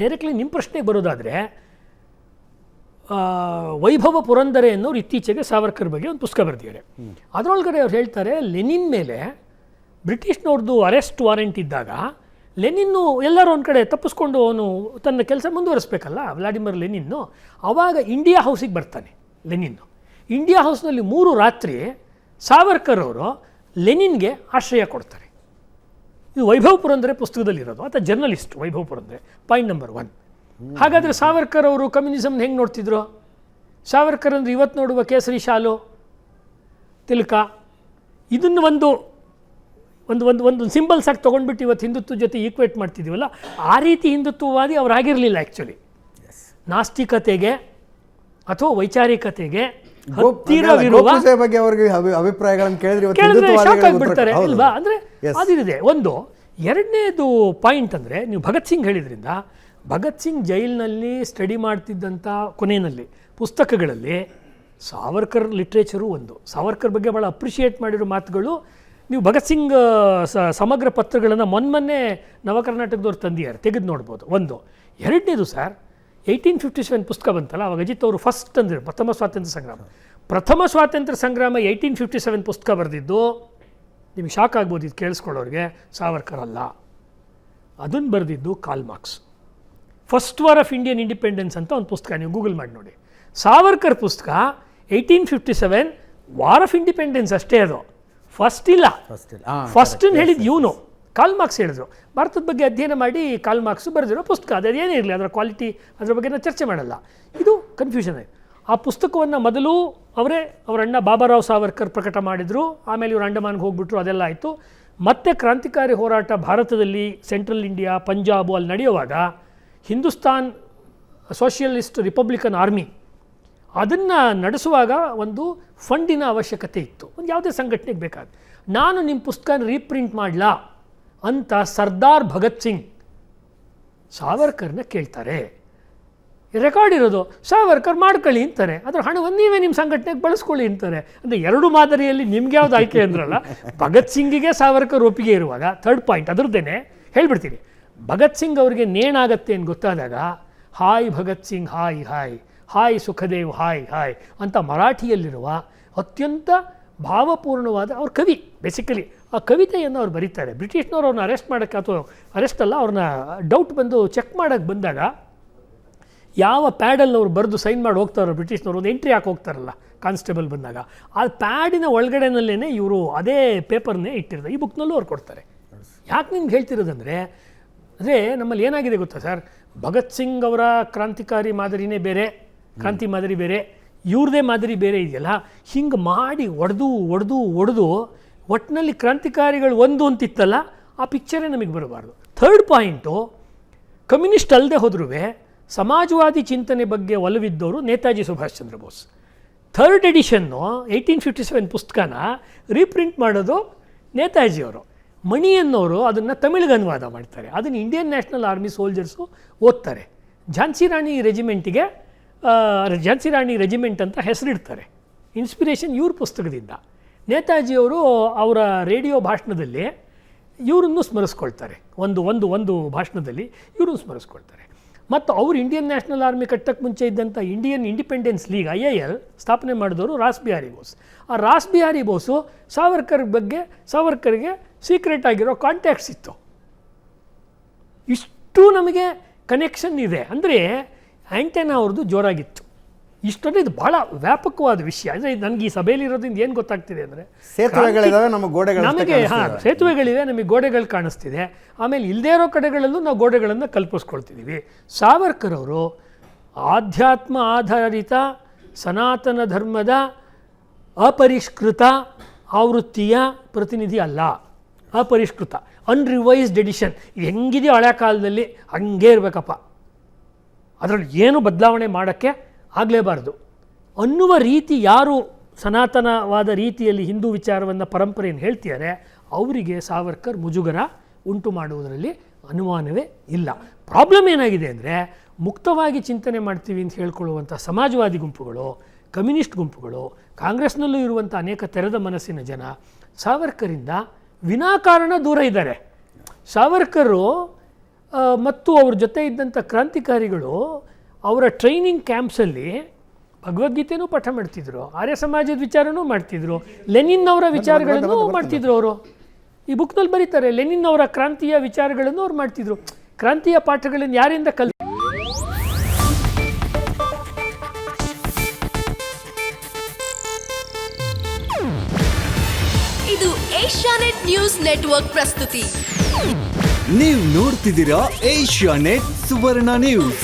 Directly ನಿಮ್ಮ ಪ್ರಶ್ನೆಗೆ ಬರೋದಾದರೆ ವೈಭವ ಪುರಂದರೆ ಅನ್ನೋರು ಇತ್ತೀಚೆಗೆ ಸಾವರ್ಕರ್ ಬಗ್ಗೆ ಒಂದು ಪುಸ್ತಕ ಬರೆದಿದ್ದಾರೆ. ಅದರೊಳಗಡೆ ಅವ್ರು ಹೇಳ್ತಾರೆ, ಲೆನಿನ್ ಮೇಲೆ ಬ್ರಿಟಿಷ್ನವ್ರದ್ದು ಅರೆಸ್ಟ್ ವಾರೆಂಟ್ ಇದ್ದಾಗ ಲೆನಿನ್ನು ಎಲ್ಲರೂ ಒಂದು ಕಡೆ ತಪ್ಪಿಸ್ಕೊಂಡು ಅವನು ತನ್ನ ಕೆಲಸ ಮುಂದುವರಿಸ್ಬೇಕಲ್ಲ, ವ್ಲಾಡಿಮಿರ್ ಲೆನಿನ್ನು. ಆವಾಗ ಇಂಡಿಯಾ ಹೌಸಿಗೆ ಬರ್ತಾನೆ ಲೆನಿನ್ನು. ಇಂಡಿಯಾ ಹೌಸ್ನಲ್ಲಿ 3 ರಾತ್ರಿ ಸಾವರ್ಕರ್ ಅವರು ಲೆನಿನ್ಗೆ ಆಶ್ರಯ ಕೊಡ್ತಾರೆ. ಇದು ವೈಭವ್ ಪುರಂದರೆ ಪುಸ್ತಕದಲ್ಲಿರೋದು. ಆತ journalist Vaibhav Purandare. Point number 1. ಹಾಗಾದರೆ ಸಾವರ್ಕರ್ ಅವರು ಕಮ್ಯುನಿಸಮ್ನ ಹೆಂಗೆ ನೋಡ್ತಿದ್ರು? ಸಾವರ್ಕರ್ ಅಂದರೆ ಇವತ್ತು ನೋಡುವ ಕೇಸರಿ ಶಾಲು, ತಿಲಕ, ಇದನ್ನು ಒಂದು ಒಂದು ಒಂದು ಒಂದು ಸಿಂಬಲ್ಸ್ ಆಗಿ ತೊಗೊಂಡ್ಬಿಟ್ಟು ಇವತ್ತು ಹಿಂದುತ್ವ ಜೊತೆ ಈಕ್ವೇಟ್ ಮಾಡ್ತಿದ್ದೀವಲ್ಲ, ಆ ರೀತಿ ಹಿಂದುತ್ವವಾದಿ ಅವ್ರು ಆಗಿರಲಿಲ್ಲ. ಆ್ಯಕ್ಚುಲಿ ನಾಸ್ತಿಕತೆಗೆ ಅಥವಾ ವೈಚಾರಿಕತೆಗೆ ಹತ್ತಿರವಿರುವ ಬಗ್ಗೆ ಅವರಿಗೆ ಅಭಿಪ್ರಾಯಗಳನ್ನು ಕೇಳಿದ್ರೆ ಶಾಕ್ ಆಗಿಬಿಡ್ತಾರೆ ಅಲ್ವಾ? ಅಂದರೆ ಅದಿದೆ ಒಂದು. ಎರಡನೇದು ಪಾಯಿಂಟ್ ಅಂದರೆ, ನೀವು ಭಗತ್ ಸಿಂಗ್ ಹೇಳಿದ್ರಿಂದ, ಭಗತ್ ಸಿಂಗ್ ಜೈಲಿನಲ್ಲಿ ಸ್ಟಡಿ ಮಾಡ್ತಿದ್ದಂಥ ಕೊನೆಯಲ್ಲಿ ಪುಸ್ತಕಗಳಲ್ಲಿ ಸಾವರ್ಕರ್ ಲಿಟ್ರೇಚರು ಒಂದು. ಸಾವರ್ಕರ್ ಬಗ್ಗೆ ಭಾಳ ಅಪ್ರಿಷಿಯೇಟ್ ಮಾಡಿರೋ ಮಾತುಗಳು ನೀವು ಭಗತ್ ಸಿಂಗ್ ಸಮಗ್ರ ಪತ್ರಗಳನ್ನು ಮೊನ್ನೆ ನವಕರ್ನಾಟಕದವ್ರು ತಂದಿದ್ದಾರೆ, ತೆಗೆದು ನೋಡ್ಬೋದು. ಒಂದು. ಎರಡನೇದು ಸರ್, 1857 ಪುಸ್ತಕ ಬಂತಲ್ಲ, ಅವಾಗ ಅಜಿತ್ ಅವರು ಫಸ್ಟ್ ಅಂದರೆ ಪ್ರಥಮ ಸ್ವಾತಂತ್ರ್ಯ ಸಂಗ್ರಾಮ 1857 ಪುಸ್ತಕ ಬರೆದಿದ್ದು. ನಿಮಗೆ ಶಾಕ್ ಆಗ್ಬೋದು ಇದು ಕೇಳಿಸ್ಕೊಳ್ಳೋರಿಗೆ, ಸಾವರ್ಕರ್ ಅಲ್ಲ, ಅದನ್ನು ಬರೆದಿದ್ದು Karl Marx. First war of Indian independence ಅಂತ ಒಂದು ಪುಸ್ತಕ, ನೀವು ಗೂಗಲ್ ಮಾಡಿ ನೋಡಿ. ಸಾವರ್ಕರ್ ಪುಸ್ತಕ 1857 ವಾರ್ ಆಫ್ ಇಂಡಿಪೆಂಡೆನ್ಸ್ ಅಷ್ಟೇ, ಅದು ಫಸ್ಟ್ ಇಲ್ಲ. ಫಸ್ಟನ್ನು ಹೇಳಿದ್ದು ಇವನು ಕಾರ್ಲ್ ಮಾರ್ಕ್ಸ್ ಹೇಳಿದ್ರು. ಭಾರತದ ಬಗ್ಗೆ ಅಧ್ಯಯನ ಮಾಡಿ ಕಾರ್ಲ್ ಮಾರ್ಕ್ಸ್ ಬರೆದಿರೋ ಪುಸ್ತಕ. ಅದೇನೇ ಇರಲಿ, ಅದರ ಕ್ವಾಲಿಟಿ ಅದರ ಬಗ್ಗೆ ನಾವು ಚರ್ಚೆ ಮಾಡಲ್ಲ. ಇದು ಕನ್ಫ್ಯೂಷನ್ ಆಯಿತು. ಆ ಪುಸ್ತಕವನ್ನು ಮೊದಲು ಅವರ ಅಣ್ಣ ಬಾಬಾರಾವ್ ಸಾವರ್ಕರ್ ಪ್ರಕಟ ಮಾಡಿದರು. ಆಮೇಲೆ ಇವರು ಅಂಡಮಾನ್ಗೆ ಹೋಗ್ಬಿಟ್ರು, ಅದೆಲ್ಲ ಆಯಿತು. ಮತ್ತೆ ಕ್ರಾಂತಿಕಾರಿ ಹೋರಾಟ ಭಾರತದಲ್ಲಿ ಸೆಂಟ್ರಲ್ ಇಂಡಿಯಾ, ಪಂಜಾಬು ಅಲ್ಲಿ ನಡೆಯುವಾಗ ಹಿಂದೂಸ್ತಾನ್ ಸೋಷಿಯಲಿಸ್ಟ್ ರಿಪಬ್ಲಿಕನ್ ಆರ್ಮಿ ಅದನ್ನು ನಡೆಸುವಾಗ ಒಂದು ಫಂಡಿನ ಅವಶ್ಯಕತೆ ಇತ್ತು, ಒಂದು ಯಾವುದೇ ಸಂಘಟನೆಗೆ ಬೇಕಾದ. ನಾನು ನಿಮ್ಮ ಪುಸ್ತಕನ ರೀಪ್ರಿಂಟ್ ಮಾಡಲಾ ಅಂತ ಸರ್ದಾರ್ ಭಗತ್ ಸಿಂಗ್ ಸಾವರ್ಕರ್ನ ಕೇಳ್ತಾರೆ. ರೆಕಾರ್ಡ್ ಇರೋದು, ಸಾವರ್ಕರ್ ಮಾಡ್ಕೊಳ್ಳಿ ಅಂತಾರೆ, ಅದರ ಹಣವನ್ನು ನೀವೇ ನಿಮ್ಮ ಸಂಘಟನೆಗೆ ಬಳಸ್ಕೊಳ್ಳಿ ಅಂತಾರೆ. ಅಂದರೆ ಎರಡು ಮಾದರಿಯಲ್ಲಿ ನಿಮ್ಗೆ ಯಾವ್ದು ಆಯ್ಕೆ ಅಂದ್ರಲ್ಲ, ಭಗತ್ ಸಿಂಗಿಗೆ ಸಾವರ್ಕರ್ ಒಪ್ಪಿಗೆ ಇರುವಾಗ. ಥರ್ಡ್ ಪಾಯಿಂಟ್ ಅದರದ್ದೇನೆ ಹೇಳ್ಬಿಡ್ತೀನಿ. ಭಗತ್ ಸಿಂಗ್ ಅವರಿಗೆ ನೇಣಾಗತ್ತೆ ಅಂತ ಗೊತ್ತಾದಾಗ, hi Bhagat Singh hi hi, hi Sukhdev hi hi ಅಂತ ಮರಾಠಿಯಲ್ಲಿರುವ ಅತ್ಯಂತ ಭಾವಪೂರ್ಣವಾದ ಅವ್ರ ಕವಿ. ಬೇಸಿಕಲಿ ಆ ಕವಿತೆಯನ್ನು ಅವ್ರು ಬರೀತಾರೆ. ಬ್ರಿಟಿಷ್ನವ್ರು ಅವ್ರನ್ನ ಅರೆಸ್ಟ್ ಮಾಡೋಕ್ಕೆ, ಅಥವಾ ಅರೆಸ್ಟ್ ಅಲ್ಲ, ಅವ್ರನ್ನ ಡೌಟ್ ಬಂದು ಚೆಕ್ ಮಾಡೋಕ್ಕೆ ಬಂದಾಗ ಯಾವ ಪ್ಯಾಡಲ್ಲಿ ಅವ್ರು ಬರೆದು ಸೈನ್ ಮಾಡಿ ಹೋಗ್ತಾರೋ ಬ್ರಿಟಿಷ್ನವ್ರು, ಒಂದು ಎಂಟ್ರಿ ಹಾಕಿ ಹೋಗ್ತಾರಲ್ಲ ಕಾನ್ಸ್ಟೇಬಲ್ ಬಂದಾಗ, ಆ ಪ್ಯಾಡಿನ ಒಳಗಡೆನಲ್ಲೇ ಇವರು ಅದೇ ಪೇಪರ್ನೇ ಇಟ್ಟಿರ್ತಾರೆ. ಈ ಬುಕ್ನಲ್ಲೂ ಅವ್ರು ಕೊಡ್ತಾರೆ. ಯಾಕೆ ನಿಮ್ಗೆ ಹೇಳ್ತಿರೋದಂದರೆ, ನಮ್ಮಲ್ಲಿ ಏನಾಗಿದೆ ಗೊತ್ತಾ ಸರ್, ಭಗತ್ ಸಿಂಗ್ ಅವರ ಕ್ರಾಂತಿಕಾರಿ ಮಾದರಿನೇ ಬೇರೆ, ಕ್ರಾಂತಿ ಮಾದರಿ ಬೇರೆ, ಇವ್ರದೇ ಮಾದರಿ ಬೇರೆ ಇದೆಯಲ್ಲ. ಹಿಂಗೆ ಮಾಡಿ ಒಡೆದು ಒಟ್ಟಿನಲ್ಲಿ ಕ್ರಾಂತಿಕಾರಿಗಳು ಒಂದು ಅಂತಿತ್ತಲ್ಲ, ಆ ಪಿಕ್ಚರೇ ನಮಗೆ ಬರಬಾರ್ದು. ಥರ್ಡ್ ಪಾಯಿಂಟು, ಕಮ್ಯುನಿಸ್ಟ್ ಅಲ್ಲದೆ ಹೋದ್ರೂ ಸಮಾಜವಾದಿ ಚಿಂತನೆ ಬಗ್ಗೆ ಒಲವಿದ್ದವರು ನೇತಾಜಿ ಸುಭಾಷ್ ಚಂದ್ರ ಬೋಸ್. ಥರ್ಡ್ ಎಡಿಷನ್ನು 1857 ಪುಸ್ತಕನ ರೀಪ್ರಿಂಟ್ ಮಾಡೋದು ನೇತಾಜಿಯವರು. ಮಣಿಯನ್ನವರು ಅದನ್ನು ತಮಿಳಿಗೆ ಅನುವಾದ ಮಾಡ್ತಾರೆ. ಅದನ್ನು ಇಂಡಿಯನ್ ನ್ಯಾಷನಲ್ ಆರ್ಮಿ ಸೋಲ್ಜರ್ಸು ಓದ್ತಾರೆ. ಝಾನ್ಸಿ ರಾಣಿ ರೆಜಿಮೆಂಟ್ ಅಂತ ಹೆಸರಿಡ್ತಾರೆ. ಇನ್ಸ್ಪಿರೇಷನ್ ಇವ್ರ ಪುಸ್ತಕದಿಂದ. ನೇತಾಜಿಯವರು ಅವರ ರೇಡಿಯೋ ಭಾಷಣದಲ್ಲಿ ಇವರನ್ನು ಸ್ಮರಿಸ್ಕೊಳ್ತಾರೆ. ಒಂದು ಭಾಷಣದಲ್ಲಿ ಇವರು ಸ್ಮರಿಸ್ಕೊಳ್ತಾರೆ. ಮತ್ತು ಅವರು ಇಂಡಿಯನ್ ನ್ಯಾಷನಲ್ ಆರ್ಮಿ ಕಟ್ಟಕ್ಕೆ ಮುಂಚೆ ಇದ್ದಂಥ ಇಂಡಿಯನ್ ಇಂಡಿಪೆಂಡೆನ್ಸ್ ಲೀಗ್ IIL ಸ್ಥಾಪನೆ ಮಾಡಿದವರು ರಾಸ್ ಬಿಹಾರಿ ಬೋಸ್. ಆ ರಾಸ್ ಬಿಹಾರಿ ಬೋಸು ಸಾವರ್ಕರ್ಗೆ ಸೀಕ್ರೆಟ್ ಆಗಿರೋ ಕಾಂಟ್ಯಾಕ್ಟ್ಸ್ ಇತ್ತು. ಇಷ್ಟು ನಮಗೆ ಕನೆಕ್ಷನ್ ಇದೆ. ಅಂದರೆ ಆ್ಯಂಟೆನಾ ಅವ್ರದ್ದು ಜೋರಾಗಿತ್ತು. ಇಷ್ಟೊಂದು ಇದು ಭಾಳ ವ್ಯಾಪಕವಾದ ವಿಷಯ. ಅಂದರೆ ನನಗೆ ಈ ಸಭೆಯಲ್ಲಿ ಇರೋದ್ರಿಂದ ಏನು ಗೊತ್ತಾಗ್ತಿದೆ ಅಂದರೆ, ಸೇತುವೆಗಳಿದ್ದಾವೆ, ನಮಗೆ ಸೇತುವೆಗಳಿವೆ, ನಮಗೆ ಗೋಡೆಗಳು ಕಾಣಿಸ್ತಿದೆ. ಆಮೇಲೆ ಇಲ್ಲದೇ ಇರೋ ಕಡೆಗಳಲ್ಲೂ ನಾವು ಗೋಡೆಗಳನ್ನು ಕಲ್ಪಿಸ್ಕೊಳ್ತಿದ್ದೀವಿ. ಸಾವರ್ಕರ್ ಅವರು ಆಧ್ಯಾತ್ಮ ಆಧಾರಿತ ಸನಾತನ ಧರ್ಮದ ಅಪರಿಷ್ಕೃತ ಆವೃತ್ತಿಯ ಪ್ರತಿನಿಧಿ ಅಲ್ಲ. ಅಪರಿಷ್ಕೃತ, ಅನ್ರಿವೈಸ್ಡ್ ಎಡಿಷನ್. ಇದು ಹೆಂಗಿದೆಯೋ ಹಳೆ ಕಾಲದಲ್ಲಿ ಹಂಗೇ ಇರಬೇಕಪ್ಪ, ಅದರಲ್ಲಿ ಏನು ಬದಲಾವಣೆ ಮಾಡೋಕ್ಕೆ ಆಗಲೇಬಾರ್ದು ಅನ್ನುವ ರೀತಿ ಯಾರು ಸನಾತನವಾದ ರೀತಿಯಲ್ಲಿ ಹಿಂದೂ ವಿಚಾರವನ್ನು ಪರಂಪರೆಯನ್ನು ಹೇಳ್ತಿದ್ದಾರೆ, ಅವರಿಗೆ ಸಾವರ್ಕರ್ ಮುಜುಗರ ಉಂಟು ಮಾಡುವುದರಲ್ಲಿ ಅನುಮಾನವೇ ಇಲ್ಲ. ಪ್ರಾಬ್ಲಮ್ ಏನಾಗಿದೆ ಅಂದರೆ, ಮುಕ್ತವಾಗಿ ಚಿಂತನೆ ಮಾಡ್ತೀವಿ ಅಂತ ಹೇಳ್ಕೊಳ್ಳುವಂಥ ಸಮಾಜವಾದಿ ಗುಂಪುಗಳು, ಕಮ್ಯುನಿಸ್ಟ್ ಗುಂಪುಗಳು, ಕಾಂಗ್ರೆಸ್ನಲ್ಲೂ ಇರುವಂಥ ಅನೇಕ ತೆರೆದ ಮನಸ್ಸಿನ ಜನ ಸಾವರ್ಕರಿಂದ ವಿನಾಕಾರಣ ದೂರ ಇದ್ದಾರೆ. ಸಾವರ್ಕರು ಮತ್ತು ಅವ್ರ ಜೊತೆ ಇದ್ದಂಥ ಕ್ರಾಂತಿಕಾರಿಗಳು ಅವರ ಟ್ರೈನಿಂಗ್ ಕ್ಯಾಂಪ್ಸಲ್ಲಿ ಭಗವದ್ಗೀತೆನೂ ಪಾಠ ಮಾಡ್ತಿದ್ರು, ಆರ್ಯ ಸಮಾಜದ ವಿಚಾರನೂ ಮಾಡ್ತಿದ್ರು, ಲೆನಿನ್ ಅವರ ವಿಚಾರಗಳನ್ನು ಮಾಡ್ತಿದ್ರು. ಅವರು ಈ ಬುಕ್ನಲ್ಲಿ ಬರೀತಾರೆ, ಲೆನಿನ್ ಅವರ ಕ್ರಾಂತಿಯ ವಿಚಾರಗಳನ್ನು ಅವ್ರು ಮಾಡ್ತಿದ್ರು. ಕ್ರಾಂತಿಯ ಪಾಠಗಳನ್ನು ಯಾರಿಂದ ಇದು ಏಷ್ಯಾನೆಟ್ ನ್ಯೂಸ್ ನೆಟ್ವರ್ಕ್ ಪ್ರಸ್ತುತಿ. ನೀವು ನೋಡ್ತಿದ್ದೀರಾ ಏಷ್ಯಾನೆಟ್ ಸುವರ್ಣ ನ್ಯೂಸ್.